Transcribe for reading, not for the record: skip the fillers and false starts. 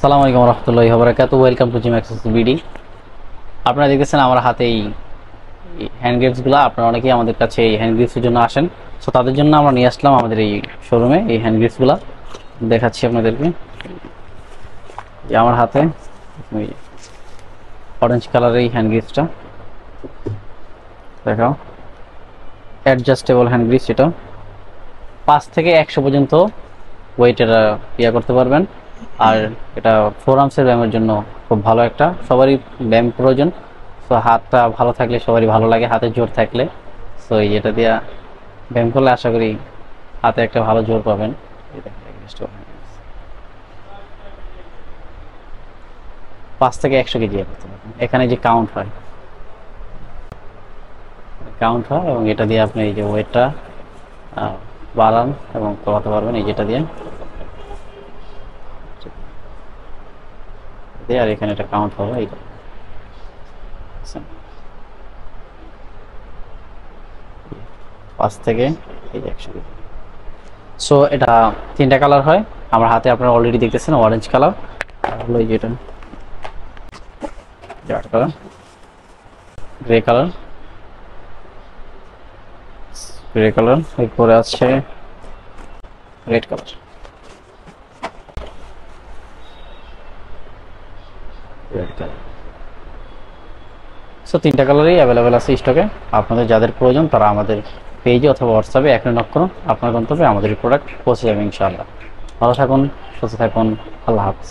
আসসালামু আলাইকুম রহমতুল্লাহি ওয়া বারাকাতুহু। Welcome to gym access BD. আপনারা দেখতেছেন আমার হাতে এই হ্যান্ড গ্রিপসগুলো। আপনারা অনেকেই আমাদের কাছে এই হ্যান্ড গ্রিপসের জন্য আসেন, সো তাদের জন্য আমরা নিয়ে আসলাম আমাদের এই শোরুমে এই হ্যান্ড গ্রিপসগুলো। দেখাচ্ছি আপনাদেরকে। এই আমার হাতে অরেঞ্জ কালারের এই হ্যান্ড গ্রিপসটা দেখাও, অ্যাডজাস্টেবল হ্যান্ড গ্রিপস। এটা 5 থেকে 100 পর্যন্ত ওয়েটের করতে পারবেন। আর এটা 4 আর্মসের ব্যায়ামের জন্য খুব ভালো, একটা সবারই ব্যায়াম প্রয়োজন। সো হাতটা ভালো থাকলে সবারই ভালো লাগে, হাতে জোর থাকলে। সো এটা দিয়ে ব্যায়াম করলে আশা করি হাতে একটা ভালো জোর পাবেন। 5 থেকে 100 কেজি করতে পারবেন। এখানে যে কাউন্ট হয় এবং এটা দিয়ে আপনি এই যে ওয়েটটা বাড়ান এবং কমাতে পারবেন এই যেটা দিয়ে। আর এখানে এটা কাউন্ট হবে এইটা 5 থেকে 100। সো এটা 3টা কালার হয় আমার হাতে, আপনারা অলরেডি দেখতেছেন। অরেঞ্জ কালার, আর হলো এই যেটা রেড কালার, গ্রে কালার, এরপরে আছে রেড কালার। সো 3টা কালারই অ্যাভেলেবেল আছে স্টকে। আপনাদের যাদের প্রয়োজন তারা আমাদের পেজে অথবা হোয়াটসঅ্যাপে এখনই নক করুন। আপনার গন্তব্যে আমাদের প্রোডাক্ট পৌঁছে যাবে ইনশাআল্লাহ। ভালো থাকুন, সুস্থ থাকুন, আল্লাহ হাফেজ।